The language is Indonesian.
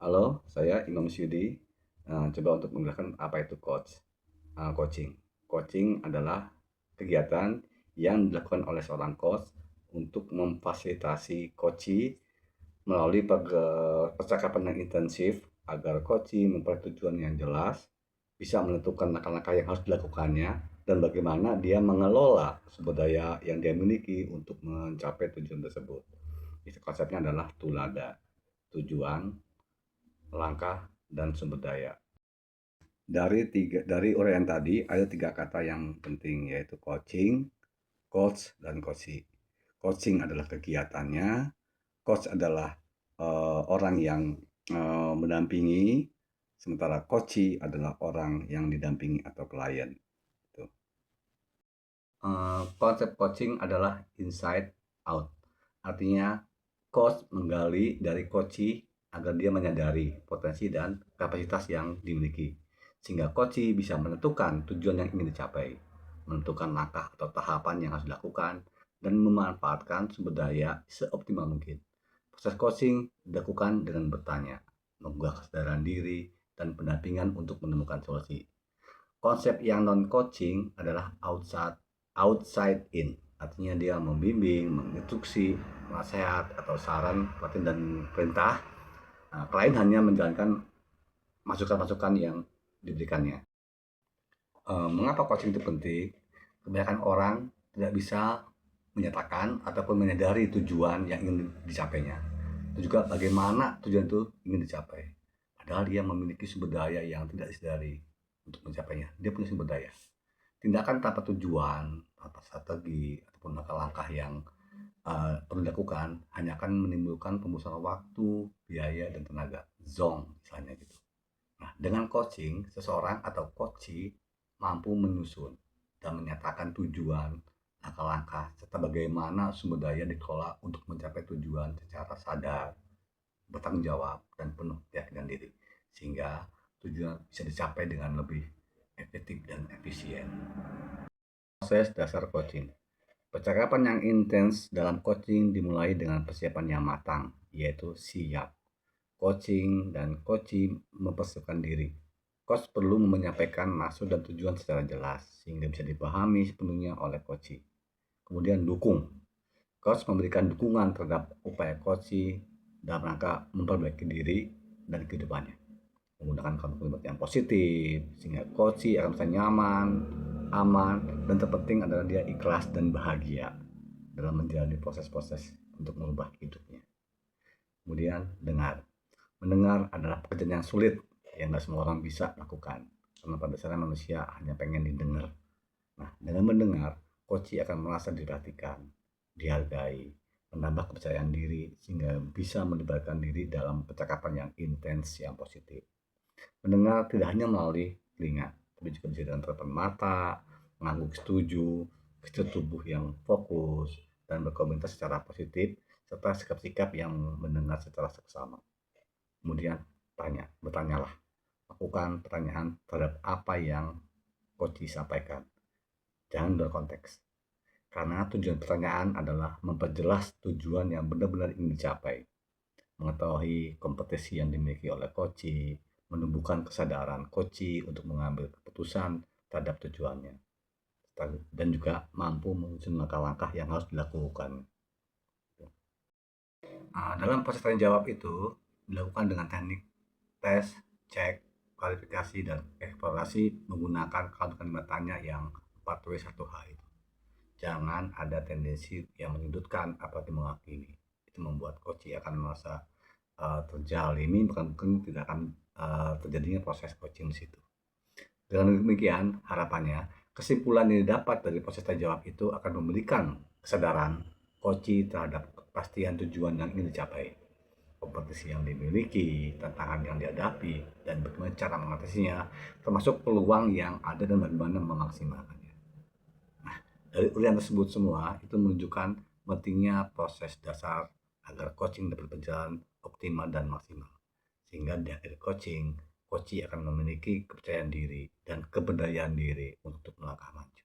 Halo, saya Imam Syudi. Coba untuk menjelaskan apa itu coaching. Coaching adalah kegiatan yang dilakukan oleh seorang coach untuk memfasilitasi coachee melalui percakapan yang intensif agar coachee memperoleh tujuan yang jelas, bisa menentukan langkah-langkah yang harus dilakukannya, dan bagaimana dia mengelola sumber daya yang dia miliki untuk mencapai tujuan tersebut. Konsepnya adalah tulada, tujuan, langkah, dan sumber daya. Dari uraian tadi ada tiga kata yang penting, yaitu coaching, coach, dan coachee. Coaching adalah kegiatannya, coach adalah orang yang mendampingi, sementara coachee adalah orang yang didampingi atau klien. Tuh. Konsep coaching adalah inside out, artinya coach menggali dari coachee agar dia menyadari potensi dan kapasitas yang dimiliki, sehingga coachee bisa menentukan tujuan yang ingin dicapai, menentukan langkah atau tahapan yang harus dilakukan, dan memanfaatkan sumber daya seoptimal mungkin. Proses coaching dilakukan dengan bertanya, menggugah kesadaran diri, dan pendampingan untuk menemukan solusi. Konsep yang non-coaching adalah outside in, artinya dia membimbing, menginstruksi, nasihat atau saran, pelatihan dan perintah. Klien hanya menjalankan masukan-masukan yang diberikannya. Mengapa coaching itu penting? Kebanyakan orang tidak bisa menyatakan ataupun menyadari tujuan yang ingin dicapainya. Dan juga bagaimana tujuan itu ingin dicapai. Padahal dia memiliki sumber daya yang tidak disadari untuk mencapainya. Dia punya sumber daya. Tindakan tanpa tujuan, tanpa strategi, ataupun langkah-langkah yang perlu dilakukan hanya akan menimbulkan pembusuhan waktu, biaya, dan tenaga. Zong, misalnya gitu. Nah, dengan coaching, seseorang atau coachee mampu menyusun dan menyatakan tujuan, langkah-langkah, serta bagaimana sumber daya dikelola untuk mencapai tujuan secara sadar, bertanggung jawab, dan penuh keyakinan diri. Sehingga tujuan bisa dicapai dengan lebih efektif dan efisien. Proses dasar coaching. Percakapan yang intens dalam coaching dimulai dengan persiapan yang matang, yaitu siap. Coaching dan coachee mempersiapkan diri. Coach perlu menyampaikan maksud dan tujuan secara jelas, sehingga bisa dipahami sepenuhnya oleh coachee. Kemudian dukung. Coach memberikan dukungan terhadap upaya coachee dalam rangka memperbaiki diri dan kehidupannya, menggunakan kalimat yang positif, sehingga coachee akan bisa nyaman, aman, dan terpenting adalah dia ikhlas dan bahagia dalam menjalani proses-proses untuk mengubah hidupnya. Kemudian dengar. Mendengar adalah pekerjaan yang sulit yang nggak semua orang bisa lakukan, karena pada dasarnya manusia hanya pengen didengar. Nah, dengan mendengar, coachee akan merasa diperhatikan, dihargai, menambah kepercayaan diri, sehingga bisa melibatkan diri dalam percakapan yang intens yang positif. Mendengar tidak hanya melalui telinga, tapi juga bisa dengan tatapan mata, mengangguk setuju, gestur tubuh yang fokus, dan berkomentar secara positif, serta sikap-sikap yang mendengar secara seksama. Kemudian bertanyalah. Lakukan pertanyaan terhadap apa yang coach sampaikan. Jangan berkonteks. Karena tujuan pertanyaan adalah memperjelas tujuan yang benar-benar ingin dicapai. Mengetahui kompetisi yang dimiliki oleh coach, menumbuhkan kesadaran coach untuk mengambil keputusan terhadap tujuannya. Dan juga mampu menyusun langkah-langkah yang harus dilakukan. Dalam proses tanya jawab itu dilakukan dengan teknik tes, cek, klarifikasi, dan eksplorasi menggunakan kalimat tanya yang 4W1H itu. Jangan ada tendensi yang menyudutkan apalagi menghakimi. Itu membuat coach akan merasa terjalimi, bukan tidak akan terjadinya proses coaching di situ. Dengan demikian, harapannya kesimpulan yang didapat dari proses tanya jawab itu akan memberikan kesadaran coach terhadap kepastian tujuan yang ingin dicapai, kompetisi yang dimiliki, tantangan yang dihadapi, dan bagaimana cara mengatasinya, termasuk peluang yang ada dan bagaimana memaksimalkannya. Nah, dari uraian tersebut semua itu menunjukkan pentingnya proses dasar agar coaching dapat berjalan optimal dan maksimal. Sehingga di akhir coaching akan memiliki kepercayaan diri dan keberdayaan diri untuk melangkah maju.